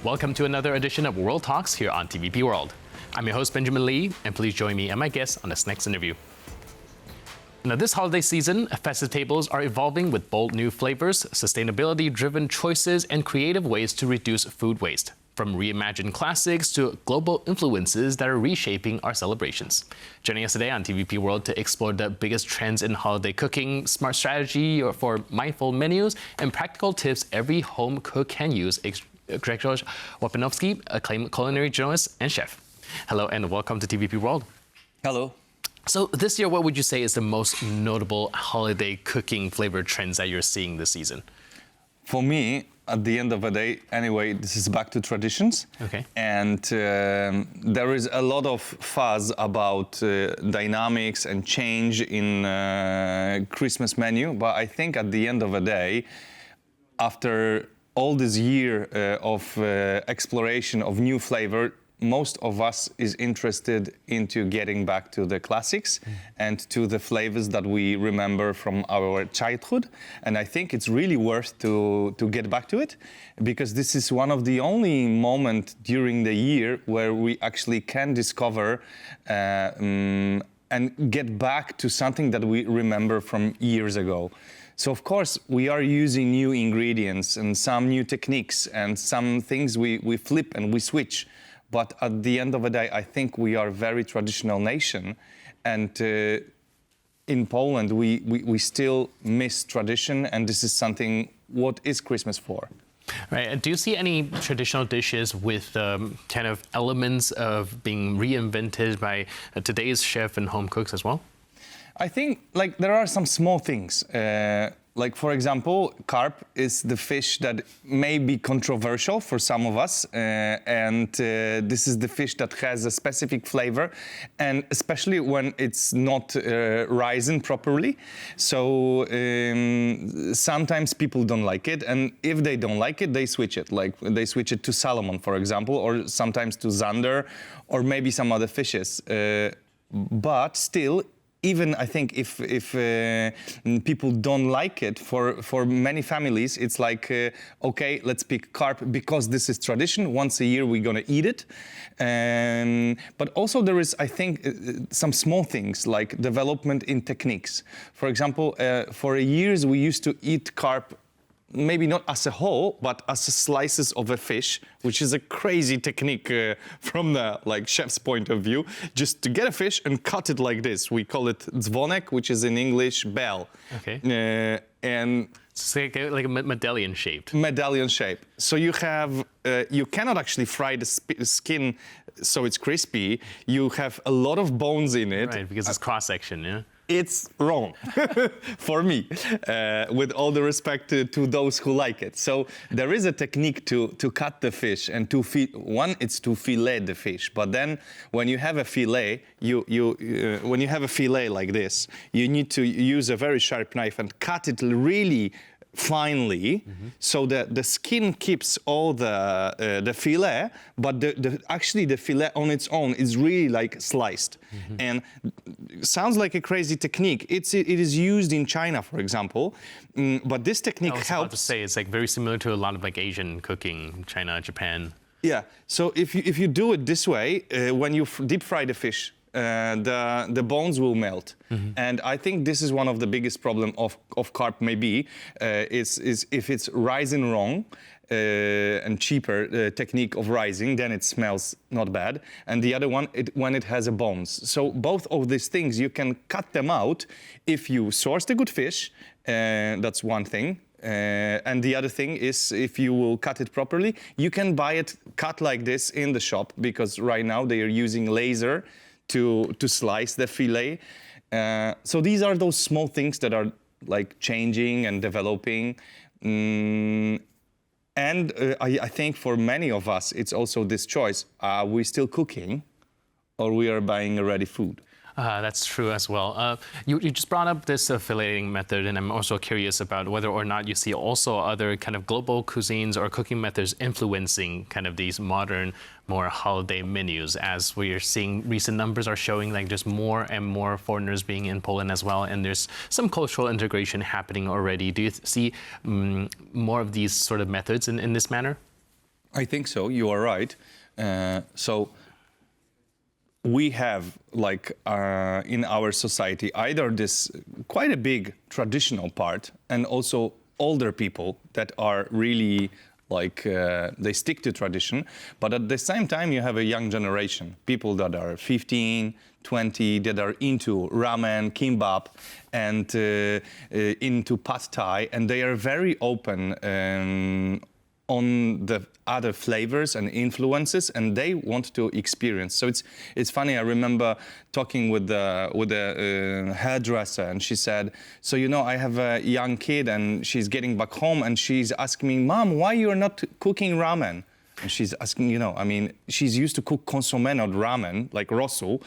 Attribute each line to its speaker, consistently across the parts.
Speaker 1: Welcome to another edition of World Talks here on TVP World. I'm your host, Benjamin Lee, and please join me and my guests on this next interview. Now, this holiday season, festive tables are evolving with bold new flavors, sustainability-driven choices, and creative ways to reduce food waste. From reimagined classics to global influences that are reshaping our celebrations. Joining us today on TVP World to explore the biggest trends in holiday cooking, smart strategy for mindful menus, and practical tips every home cook can use, Grzegorz Łapanowski, acclaimed culinary journalist and chef. Hello and welcome to TVP World.
Speaker 2: Hello.
Speaker 1: So this year, what would you say is the most notable holiday cooking flavor trends that you're seeing this season?
Speaker 2: For me, at the end of the day, anyway, this is back to traditions.
Speaker 1: Okay.
Speaker 2: And there is a lot of fuss about dynamics and change in Christmas menu. But I think at the end of the day, after all this year of exploration of new flavor, most of us is interested into getting back to the classics and to the flavors that we remember from our childhood. And I think it's really worth to get back to it, because this is one of the only moments during the year where we actually can discover and get back to something that we remember from years ago. So of course, we are using new ingredients and some new techniques and some things we flip and we switch. But at the end of the day, I think we are a very traditional nation. And in Poland, we still miss tradition. And this is something, what is Christmas for?
Speaker 1: Right. And do you see any traditional dishes with kind of elements of being reinvented by today's chef and home cooks as well?
Speaker 2: I think like there are some small things. Like, for example, carp is the fish that may be controversial for some of us. And this is the fish that has a specific flavor, and especially when it's not risen properly. So sometimes people don't like it. And if they don't like it, they switch it. Like they switch it to salmon, for example, or sometimes to zander, or maybe some other fishes. But still, even I think if people don't like it, for many families, it's like, okay, let's pick carp because this is tradition. Once a year, we're gonna eat it. But also there is, I think, some small things like development in techniques. For example, for years, we used to eat carp maybe not as a whole, but as slices of a fish, which is a crazy technique from the chef's point of view. Just to get a fish and cut it like this. We call it dzwonek, which is in English bell.
Speaker 1: Okay.
Speaker 2: And
Speaker 1: it's like a medallion shaped.
Speaker 2: Medallion shape. So you have, you cannot actually fry the skin so it's crispy. You have a lot of bones in it.
Speaker 1: Right, because it's cross section, yeah.
Speaker 2: It's wrong for me, with all the respect to those who like it. So there is a technique to cut the fish and to one, it's to fillet the fish. But then when you have a fillet, when you have a fillet like this, you need to use a very sharp knife and cut it really finely, so that the skin keeps all the fillet, but actually the fillet on its own is really like sliced. And sounds like a crazy technique. It is used in China, for example, but this technique helps.
Speaker 1: I was about to say it's like very similar to a lot of like Asian cooking, China, Japan.
Speaker 2: Yeah. So if you do it this way, when you deep fry the fish, the bones will melt. And I think this is one of the biggest problem of carp maybe, is if it's rising wrong and cheaper technique of rising, then it smells not bad. And the other one, when it has a bones. So both of these things, you can cut them out if you source the good fish, that's one thing. And the other thing is, if you will cut it properly, you can buy it cut like this in the shop, because right now they are using laser to slice the fillet. So these are those small things that are like changing and developing. And I think for many of us, it's also this choice. Are we still cooking, or we are buying a ready food?
Speaker 1: That's true as well. You just brought up this filleting method, and I'm also curious about whether or not you see also other kind of global cuisines or cooking methods influencing kind of these modern, more holiday menus, as we are seeing recent numbers are showing like there's more and more foreigners being in Poland as well, and there's some cultural integration happening already. Do you see more of these sort of methods in this manner?
Speaker 2: I think so. You are right. So we have, like, in our society, either this quite a big traditional part, and also older people that are really like they stick to tradition, but at the same time you have a young generation, people that are 15, 20, that are into ramen, kimbap, and into pad thai, and they are very open on the other flavors and influences, and they want to experience. So it's funny. I remember talking with a hairdresser, and she said, "So I have a young kid, and she's getting back home, and she's asking me, Mom, why you're not cooking ramen?" And she's asking, she's used to cook consommé, not ramen, like rosu.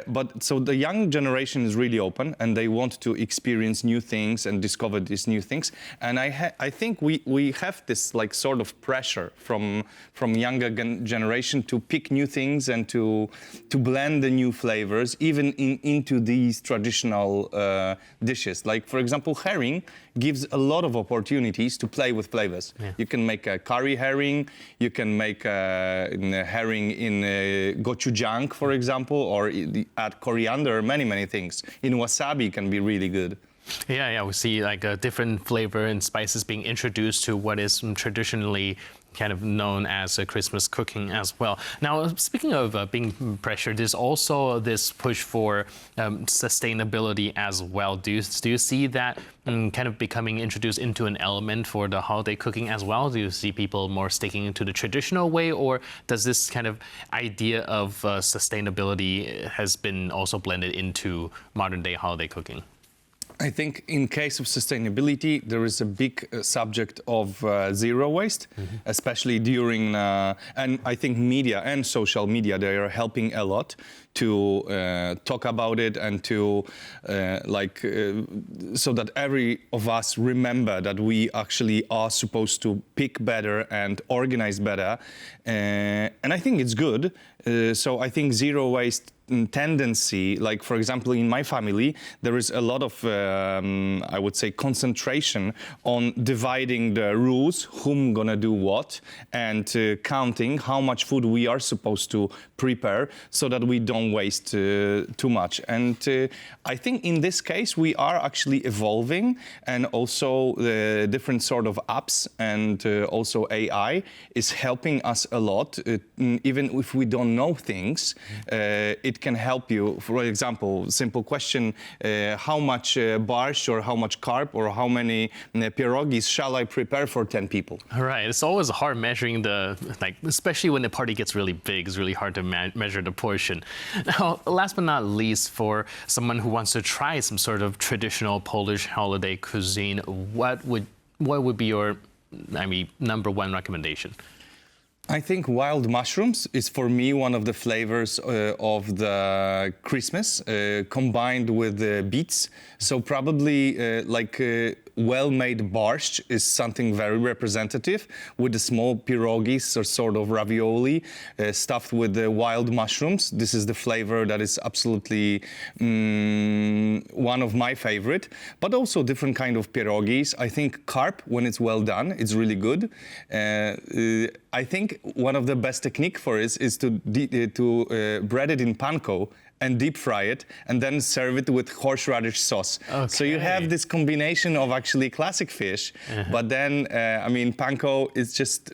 Speaker 2: But so the young generation is really open, and they want to experience new things and discover these new things. And I think we have this like sort of pressure from younger generation to pick new things and to blend the new flavors, even into these traditional dishes. Like, for example, herring gives a lot of opportunities to play with flavors. Yeah. You can make a curry herring, you can make a herring in gochujang, for example, or add coriander, many things. In wasabi can be really good.
Speaker 1: Yeah, we see like a different flavor and spices being introduced to what is traditionally kind of known as Christmas cooking as well. Now, speaking of being pressured, there's also this push for sustainability as well. Do you see that kind of becoming introduced into an element for the holiday cooking as well? Do you see people more sticking to the traditional way, or does this kind of idea of sustainability has been also blended into modern day holiday cooking?
Speaker 2: I think in case of sustainability, there is a big subject of zero waste, especially during, and I think media and social media, they are helping a lot to talk about it and to so that every of us remember that we actually are supposed to pick better and organize better. And I think it's good. So I think zero waste tendency, like for example in my family, there is a lot of I would say concentration on dividing the rules, whom gonna do what, and counting how much food we are supposed to prepare so that we don't waste too much. And I think in this case we are actually evolving, and also the different sort of apps and also AI is helping us a lot. Even if we don't know things, it can help you. For example, simple question, how much borscht or how much carp or how many pierogis shall I prepare for 10 people?
Speaker 1: All right, it's always hard measuring especially when the party gets really big, it's really hard to measure the portion. Now, last but not least, for someone who wants to try some sort of traditional Polish holiday cuisine, what would be your, number one recommendation?
Speaker 2: I think wild mushrooms is for me one of the flavors of the Christmas, combined with beets. So probably well-made borscht is something very representative, with the small pierogis or sort of ravioli stuffed with the wild mushrooms. This is the flavor that is absolutely one of my favorite, but also different kind of pierogis. I think carp, when it's well done, it's really good. I think one of the best technique for it is to bread it in panko and deep fry it, and then serve it with horseradish sauce. Okay. So you have this combination of actually classic fish, but then, panko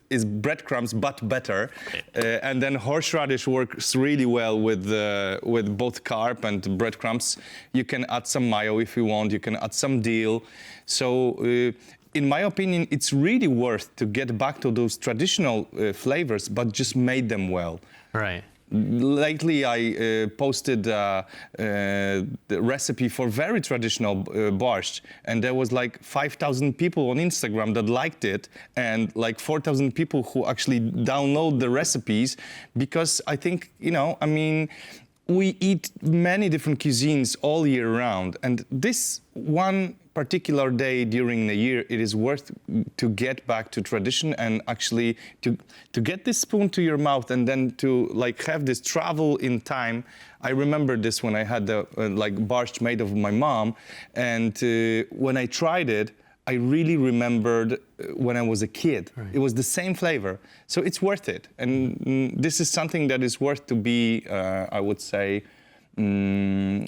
Speaker 2: is breadcrumbs, but better. And then horseradish works really well with both carp and breadcrumbs. You can add some mayo if you want, you can add some dill. So, in my opinion, it's really worth to get back to those traditional flavors, but just made them well.
Speaker 1: Right.
Speaker 2: Lately, I posted the recipe for very traditional borscht, and there was like 5,000 people on Instagram that liked it, and like 4,000 people who actually download the recipes, because I think, we eat many different cuisines all year round, and this one particular day during the year, it is worth to get back to tradition and actually to get this spoon to your mouth, and then to have this travel in time. I remember this when I had the borscht made of my mom, and when I tried it, I really remembered when I was a kid.
Speaker 1: Right.
Speaker 2: It was the same flavor. So it's worth it. And this is something that is worth to be, I would say,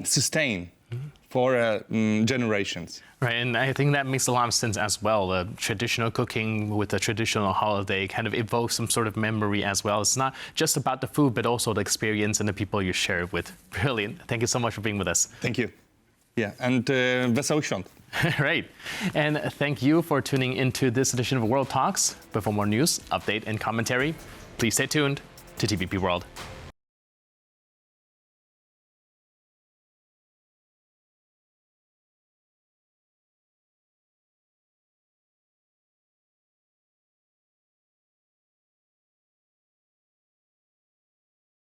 Speaker 2: sustained for generations.
Speaker 1: Right, and I think that makes a lot of sense as well. The traditional cooking with the traditional holiday kind of evokes some sort of memory as well. It's not just about the food, but also the experience and the people you share it with. Brilliant. Thank you so much for being with us.
Speaker 2: Thank you. Yeah, and wesoły świąt.
Speaker 1: Right. And thank you for tuning into this edition of World Talks. But for more news, update, and commentary, please stay tuned to TVP World.